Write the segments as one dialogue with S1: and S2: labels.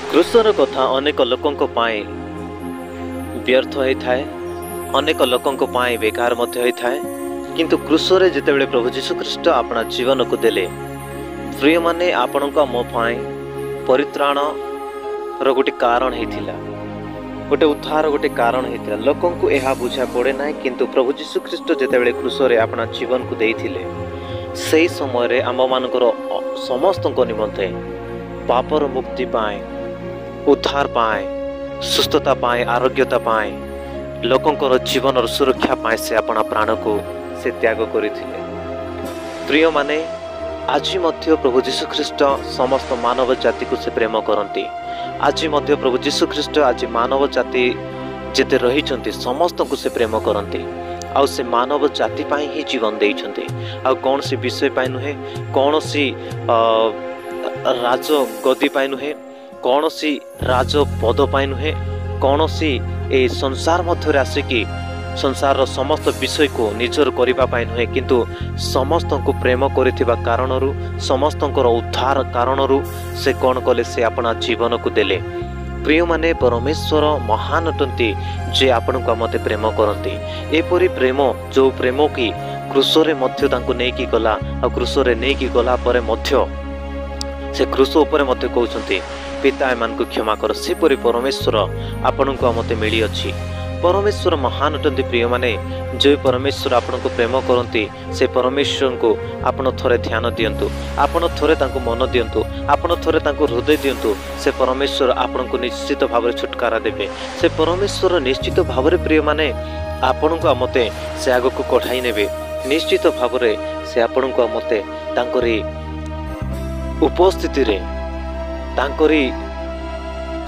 S1: Crusher कथा अनेक लोकंक पाए व्यर्थ होता है, अनेक लोकंक पाए बेकार मध्य होता है। किंतु क्रूसरे जितेबाला प्रभु जीशु ख्रीष्ट अपना जीवन को देले, प्रिय माने आपण मो पाए परित्राण गोटे कारण होता, गोटे उद्धार गोटे कारण होता। लोकों को यह बुझा पड़े ना, किंतु प्रभु जीशु ख्रीष्ट जितेबाला क्रूसरे अपना जीवन को देइथिले, से समय आम मानकर समस्त निमंते पापर मुक्ति पाए, उद्धार पाए, सुस्थता पाए, आरोग्यता पाए, लोकंकर जीवन और सुरक्षा पाए से अपना प्राण को से त्याग करथिले। प्रिय माने आज मध्य प्रभु जीशु ख्रीष्ट समस्त मानव जाति को से प्रेम करती। आज मध्य प्रभु जीशु ख्रीष्ट आज मानव जाति जिते रही समस्त को से प्रेम करती। आउ से मानव जाति पाई ही जीवन देइछन्ते। आ कौन सी विषय पाई नुहे, कौन सी राज गदी पाई नुहे, कौन सी राज पद पाई नुहे, कौन सी ए संसार मध्य आसिकी संसार समस्त विषय को निजर करिबा पाई नुहे, किंतु समस्त को प्रेम करिथिबा कारणरू, समस्तंकर उद्धार कारणरू से कौन कले से अपना जीवन को देले। प्रिय माने परमेश्वर महान अटंती जे आपण को मते प्रेम करती। एपरी प्रेम जो प्रेम की क्रूसरे मध्य तांको नेकी गला, आ क्रूसरे नेकी गला परे मध्य से क्रूस उपरे मध्य कहउछंती पिता एमान को क्षमा कर, सेपरि परमेश्वर आपण को मते मिली अछि। परमेश्वर महान अटंती। प्रिय माने जो परमेश्वर आपण को प्रेम करती, से परमेश्वर को आपण थोड़े ध्यान दियंतु, आपण थोड़े तांको मन दियंतु, आपण थोड़े तांको हृदय दियंतु। से परमेश्वर आपण को निश्चित भाव छुटकारा देबे। से परमेश्वर निश्चित भाव प्रिय माने आपण को मते से आग को कढ़ाई नेबे। निश्चित भाव से आपण को मते तांकरी उपस्थिति रे तांकरी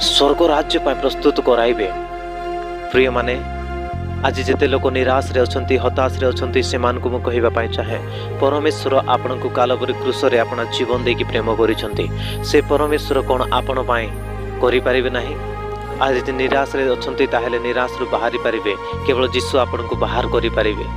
S1: स्वर्ग राज्य पाए प्रस्तुत कराइबे। प्रिय माने आज जिते लोक निराश रे अछंती, हताश रे अछंती, से मान को मु कहिबा पाए चाहे परमेश्वर आपण को कालबरी क्रूसरे अपना जीवन देकी प्रेम करिसंती। से परमेश्वर कोन आपण पाए करि परिबे नाही। आज जे निराश रे अछंती ताहेले निराश रु बाहरी परिबे, केवल यीशु आपण को बाहर करि परिबे।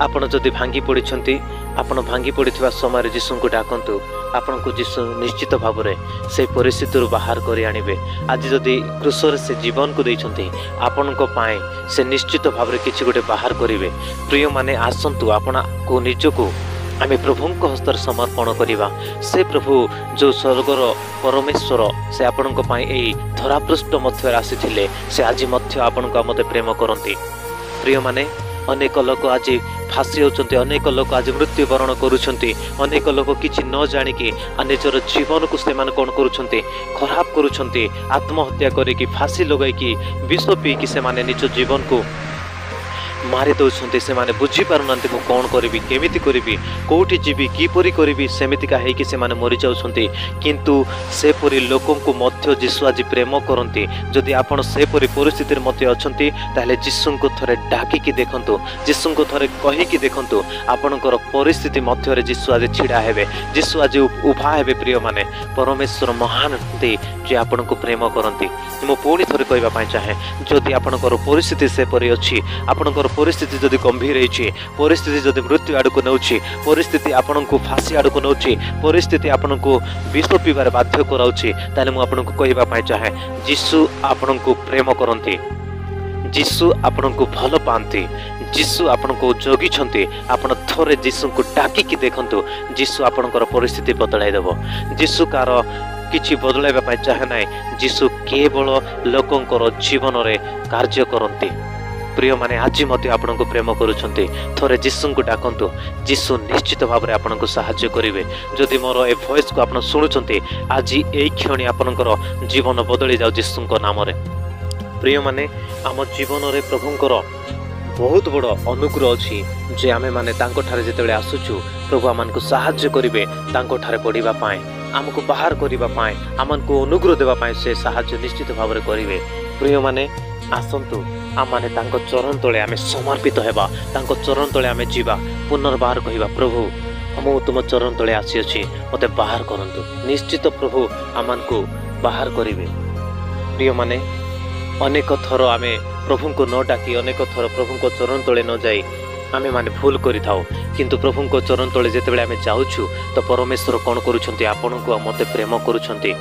S1: आपण जदि भांगी पड़िछंती, आपण भांगी पड़िथिबा समय यीशु को डाकंतु, आपण को यीशु निश्चित भाव रे से परिस्थिति रु बाहर करि आनिबे। आज जदि क्रूसरे से जीवन को दैछंती, आपण को पाए से निश्चित भाव रे किछि गोटे बाहर करिवे। प्रिय माने आसंतु आपण को निज को आमे प्रभु को हस्तर समर्पण करिवा। से प्रभु जो स्वर्गर परमेश्वर से आपण को पाए एई धरापृष्ठ मध्य आसीथिले, से आज मध्य आपण को मते प्रेम करंती। प्रिय माने अनेक लोक आज फांसी होचंती, अनेक लोक आज मृत्युवरण करुछंती, अनेक लोक किछि न जानिकी निजर जीवन को सेमान कोन करुछंती, खराब करुछंती। आत्महत्या करिकी, फांसी लगाइकी, विष पीकी सेमाने निज जीवन को मारी दौरान से माने बुझी पारना मु कौन करी, केमिति करी, कौटी जीवी, किपरि करी, सेमितिका हेकि से माने मरी जाउछंती। किंतु सेपरि लोकों को मध्य यीशु आज प्रेम करंती। जदि आपण सेपरि परिस्थिति मध्य अछंती, ताले यीशु को थरे डाकी की देखंतु, यीशु को थरे कहि की देखंतु। आपणकर परिस्थिति मध्य रे यीशु आज छिड़ा हेबे, यीशु आज उभा हेबे। प्रिय माने परमेश्वर महान ती जे आपण को प्रेम करंती। मु पुणी थरे कहबा पाए चाहे, जदि आपणकर परिस्थिति सेपरि अछि, आपणकर परिस्थिति जदि गंभीर है, परिस्थिति जदि मृत्यु आड़ को नौछि, परिस्थिति आपण को फांसी आड़ को नौछि, परिस्थिति आपण को विष पीबार बाध्य कराउछि, ताले मु आपण को कहबा पाए चाहे यीशु आपण को प्रेम करंती, यीशु आपण को भल पांती, यीशु आपण को जोगी छंती। आपण थोरे यीशु को डाकी की देखंतु, यीशु आपणकर परिस्थिति बदलाई देबो। यीशु कार किछि बदलाइबा पाए चाहे नै, यीशु केवल लोकंकर जीवन रे कार्य करंती। प्रिय माने आज मते आपण को प्रेम करुछंती, थोरे यीशु को डाकंतु, यीशु निश्चित भाव रे आपण को सहाय्य करिवे। जदि मोर ए वॉइस को आपण सुनुछंती, आज एई क्षणी आपणकर जीवन बदली जाउ यीशु को नाम रे। प्रिय माने आम जीवन रे प्रभुंकर बहुत बड़ अनुग्रह अछि, जे आमे माने तांको ठारे जेतेबेले आसुछु, प्रभु आमान को सहाय्य करिवे, तांको ठारे पड़िबा पाए, आमको बाहर करिबा पाए, आमान को अनुग्रह देबा पाए से सहाय्य निश्चित भाव रे करिवे। प्रिय माने आसंतु आम माने तांको चरण तले आमे समर्पित हेबा, तांको चरण तले आमे जीवा, पुनर्बार कहिबा प्रभु हम तुम चरण तले आसी अछि, मते बाहर करंतु। निश्चित प्रभु आमान को बाहर करिवे। प्रिय माने अनेक थर आमे प्रभु को न डाकी, अनेक थर प्रभु को चरण तले न जाई आमे माने भूल करि थाउ, किंतु प्रभु को चरण तले जेतेबेले आमे जाउछु, तो परमेश्वर कोन करूछंती, आपन को मते प्रेम करूछंती।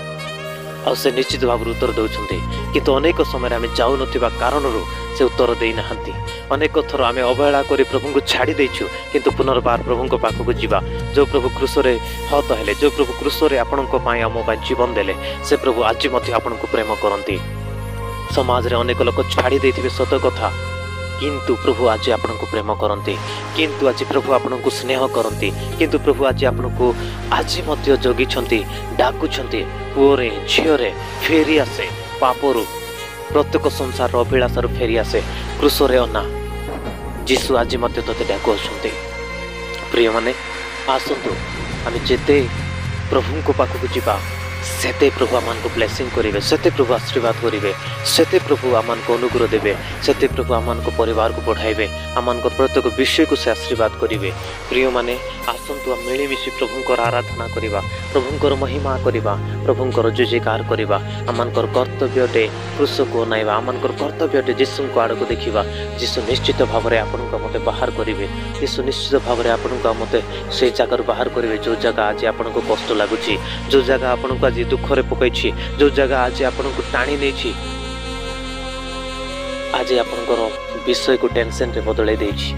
S1: ଆଉ ସେ ନିଶ୍ଚିତ ଭାବରେ ଉତ୍ତର ଦେଉଛନ୍ତି। କିନ୍ତୁ ଅନେକ ସମୟରେ ଆମେ ଯାଉନଥିବା କାରଣରୁ ସେ ଉତ୍ତର ଦେଇନାହାନ୍ତି। ଅନେକ ଥର ଆମେ ଅବହେଳା କରି ପ୍ରଭୁଙ୍କୁ ଛାଡ଼ି ଦେଇଛୁ, କିନ୍ତୁ ପୁନର୍ବାର ପ୍ରଭୁଙ୍କ ପାଖକୁ ଯିବା। ଯେଉଁ ପ୍ରଭୁ କ୍ରୁଶରେ ହତ ହେଲେ, ଯେଉଁ ପ୍ରଭୁ କ୍ରୁଶରେ ଆପଣଙ୍କ ପାଇଁ ଆମ ପାଇଁ ଜୀବନ ଦେଲେ, ସେ ପ୍ରଭୁ ଆଜି ମଧ୍ୟ ଆପଣଙ୍କୁ ପ୍ରେମ କରନ୍ତି। ସମାଜରେ ଅନେକ ଲୋକ ଛାଡ଼ି ଦେଇଥିବେ ସତ କଥା, କିନ୍ତୁ ପ୍ରଭୁ ଆଜି ଆପଣଙ୍କୁ ପ୍ରେମ କରନ୍ତି, କିନ୍ତୁ ଆଜି ପ୍ରଭୁ ଆପଣଙ୍କୁ ସ୍ନେହ କରନ୍ତି, କିନ୍ତୁ ପ୍ରଭୁ ଆଜି ଆପଣଙ୍କୁ ଆଜି ମଧ୍ୟ ଜଗିଛନ୍ତି, ଡାକୁଛନ୍ତି, ପୁଅରେ ଝିଅରେ ଫେରି ଆସେ, ପାପରୁ ପ୍ରତ୍ୟେକ ସଂସାରର ଅଭିଳାଷରୁ ଫେରି ଆସେ, କ୍ରୁଶରେ ଅନା। ଯୀଶୁ ଆଜି ମଧ୍ୟ ତୋତେ ଡାକୁଅଛନ୍ତି। ପ୍ରିୟମାନେ, ଆସନ୍ତୁ ଆମେ ଯେତେ ପ୍ରଭୁଙ୍କ ପାଖକୁ ଯିବା, ସେତେ ପ୍ରଭୁ ଆମମାନଙ୍କୁ ବ୍ଲେସିଂ କରିବେ, ସେତେ ପ୍ରଭୁ ଆଶୀର୍ବାଦ କରିବେ, ସେତେ ପ୍ରଭୁ ଆମମାନଙ୍କୁ ଅନୁଗ୍ରହ ଦେବେ, ସେତେ ପ୍ରଭୁ ଆମମାନଙ୍କ ପରିବାରକୁ ବଢ଼ାଇବେ, ଆମମାନଙ୍କର ପ୍ରତ୍ୟେକ ବିଷୟକୁ ସେ ଆଶୀର୍ବାଦ କରିବେ। ପ୍ରିୟମାନେ, ଆସନ୍ତୁ ଆମେ ମିଳିମିଶି ପ୍ରଭୁଙ୍କର ଆରାଧନା କରିବା, ପ୍ରଭୁଙ୍କର ମହିମା କରିବା, ପ୍ରଭୁଙ୍କର ଜୟଜୟକାର କରିବା। ଆମମାନଙ୍କର କର୍ତ୍ତବ୍ୟ ଅଟେ କ୍ରୁଶକୁ ଅନାଇବା, ଆମମାନଙ୍କର କର୍ତ୍ତବ୍ୟ ଅଟେ ଯୀଶୁଙ୍କ ଆଡ଼କୁ ଦେଖିବା। ଯୀଶୁ ନିଶ୍ଚିତ ଭାବରେ ଆପଣଙ୍କୁ ମୋତେ ବାହାର କରିବେ। ଯୀଶୁ ନିଶ୍ଚିତ ଭାବରେ ଆପଣଙ୍କୁ ମୋତେ ସେଇ ଜାଗାରୁ ବାହାର କରିବେ, ଯେଉଁ ଜାଗା ଆଜି ଆପଣଙ୍କୁ କଷ୍ଟ ଲାଗୁଛି, ଯେଉଁ ଜାଗା ଆପଣଙ୍କୁ ଆଜି ଦୁଃଖରେ ପକାଇଛି, ଯେଉଁ ଜାଗା ଆଜି ଆପଣଙ୍କୁ ଟାଣି ନେଇଛି, ଆଜି ଆପଣଙ୍କର ବିଷୟକୁ ଟେନସନରେ ବଦଳାଇ ଦେଇଛି,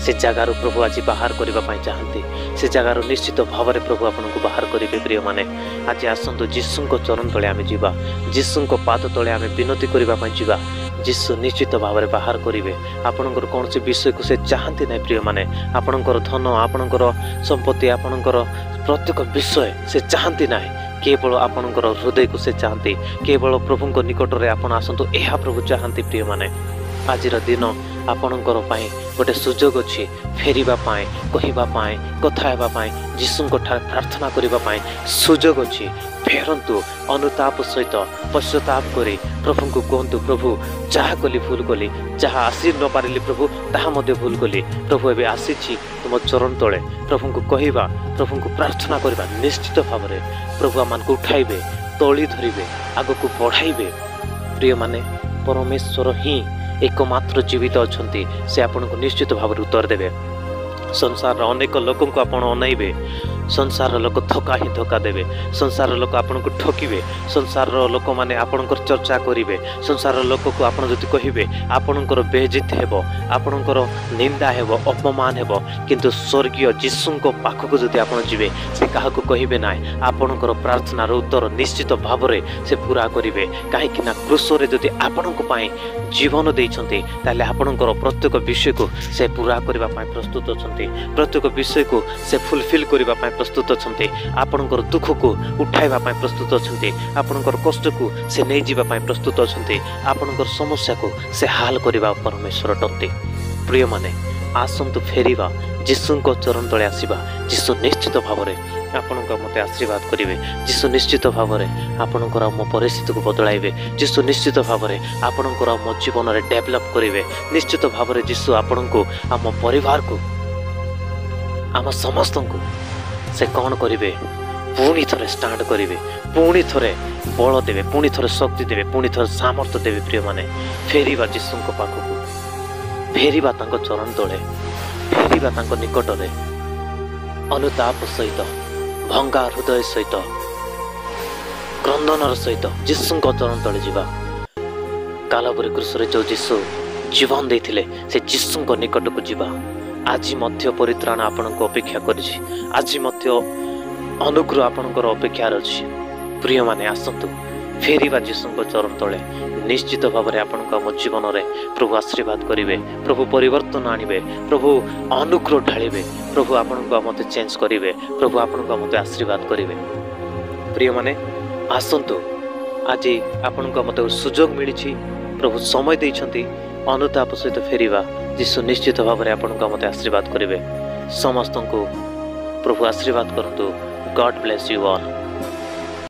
S1: ସେ ଜାଗାରୁ ପ୍ରଭୁ ଆଜି ବାହାର କରିବା ପାଇଁ ଚାହାନ୍ତି। ସେ ଜାଗାରୁ ନିଶ୍ଚିତ ଭାବରେ ପ୍ରଭୁ ଆପଣଙ୍କୁ ବାହାର କରିବେ। ପ୍ରିୟମାନେ, ଆଜି ଆସନ୍ତୁ ଯୀଶୁଙ୍କ ଚରଣ ତଳେ ଆମେ ଯିବା, ଯୀଶୁଙ୍କ ପାଦ ତଳେ ଆମେ ବିନତି କରିବା ପାଇଁ ଯିବା। ଯୀଶୁ ନିଶ୍ଚିତ ଭାବରେ ବାହାର କରିବେ। ଆପଣଙ୍କର କୌଣସି ବିଷୟକୁ ସେ ଚାହାନ୍ତି ନାହିଁ। ପ୍ରିୟମାନେ, ଆପଣଙ୍କର ଧନ, ଆପଣଙ୍କର ସମ୍ପତ୍ତି, ଆପଣଙ୍କର ପ୍ରତ୍ୟେକ ବିଷୟ ସେ ଚାହାନ୍ତି ନାହିଁ, କେବଳ ଆପଣଙ୍କର ହୃଦୟକୁ ସେ ଚାହାନ୍ତି। କେବଳ ପ୍ରଭୁଙ୍କ ନିକଟରେ ଆପଣ ଆସନ୍ତୁ, ଏହା ପ୍ରଭୁ ଚାହାନ୍ତି। ପ୍ରିୟମାନେ, ଆଜିର ଦିନ ଆପଣଙ୍କର ପାଇଁ ଗୋଟେ ସୁଯୋଗ ଅଛି ଫେରିବା ପାଇଁ, କହିବା ପାଇଁ, କଥା ହେବା ପାଇଁ, ଯୀଶୁଙ୍କ ଠାରେ ପ୍ରାର୍ଥନା କରିବା ପାଇଁ ସୁଯୋଗ ଅଛି। ଫେରନ୍ତୁ ଅନୁତାପ ସହିତ, ପଶ୍ଚାତାପ କରି ପ୍ରଭୁଙ୍କୁ କୁହନ୍ତୁ, ପ୍ରଭୁ ଯାହା କଲି ଭୁଲ କଲି, ଯାହା ଆସି ନପାରିଲି ପ୍ରଭୁ ତାହା ମଧ୍ୟ ଭୁଲ କଲି। ପ୍ରଭୁ ଏବେ ଆସିଛି ତୁମ ଚରଣ ତଳେ। ପ୍ରଭୁଙ୍କୁ କହିବା, ପ୍ରଭୁଙ୍କୁ ପ୍ରାର୍ଥନା କରିବା, ନିଶ୍ଚିତ ଭାବରେ ପ୍ରଭୁ ଆମମାନଙ୍କୁ ଉଠାଇବେ, ତଳି ଧରିବେ, ଆଗକୁ ବଢ଼ାଇବେ। ପ୍ରିୟମାନେ, ପରମେଶ୍ୱର ହିଁ एकमात्र जीवित अछंती, से आपनको निश्चित भाव उत्तर देवे। संसार अनेक लोक आपण अनाइबे, संसार लोक धोका ही धोका देवे, संसार लोक आपन को ठकिबे, संसार लोक माने आपनकर चर्चा करिवे, संसार लोक को आपण जति कहिबे आपनकर बेइज्जत हेबो, आपनकर निंदा हेबो, अपमान हेबो। किंतु स्वर्गीय जीसुको पाखको जति आपण जिवे से काहाको कहिबे नाही, आपनकर प्रार्थनार उत्तर निश्चित भावरे से पूरा करिवे। काहे कि ना क्रूसरे जति आपनको पाई जीवन देइछन्ते ताले आपनकर प्रत्येक विषय को से पूरा करबा पाई प्रस्तुत अछन्ते, प्रत्येक विषय को से फुलफिल करबा पाई प्रस्तुत अछन्ते, आपनकर दुख को उठाइबा पाई प्रस्तुत अछन्ते, आपनकर कष्ट को से नै जीवा पाई प्रस्तुत अछन्ते, आपनकर समस्या को से हाल करबा परमेश्वर टन्ते। प्रिय माने आसंतु फेरिबा, जीसुको चरण तले आसीबा। जीसु निश्चित भावरे आपनका मते आशीर्वाद करिवे, जीसु निश्चित भावरे आपनकर मो परिस्थिति को बदलाइबे, जीसु निश्चित भावरे आपनकर मो जीवन रे डेवलप करिवे। निश्चित भावरे जीसु आपनको आम परिवार को आम समस्त को से कौन करिवे, पुणी थरे स्टार्ट करिवे, पुणी थरे बल देवे, पुणी थरे शक्ति देवे, पुणी थरे सामर्थ्य देवे। प्रिय माने फेरिबा जीसुको पाखको, फेरिबा तांको चरण तले, फेरिबा तांको निकटरे अनुताप सहित, भंगा हृदय सहित, क्रंदनर सहित जीसुको चरण तले जीवा। कालावरी क्रूसरे जो जीसु जीवन देथिले से जीसुको निकट को जीवा। आज मध्य परित्राण आपनको अपेक्षा करिछि, आज मध्य अनुग्रह आपनकर अपेक्षा अछि। प्रिय माने आसंतु फेरिबा जीसुको चरण तले, निश्चित भाव में आपन जीवन में प्रभु आशीर्वाद करेंगे, प्रभु परिवर्तन आणवे, प्रभु अनुग्रह ढालिबे, प्रभु आपन मत चेंज करेंगे, प्रभु आपन मत आशीर्वाद करेंगे। प्रिय माने आसंतु आज आपन मत सुजोग मिली, प्रभु समय देइछंती अनुताप सहित फेरिबा। जीसु निश्चित भाव में आपन मत आशीर्वाद करेंगे। समस्त को प्रभु आशीर्वाद करंतु। God bless you all.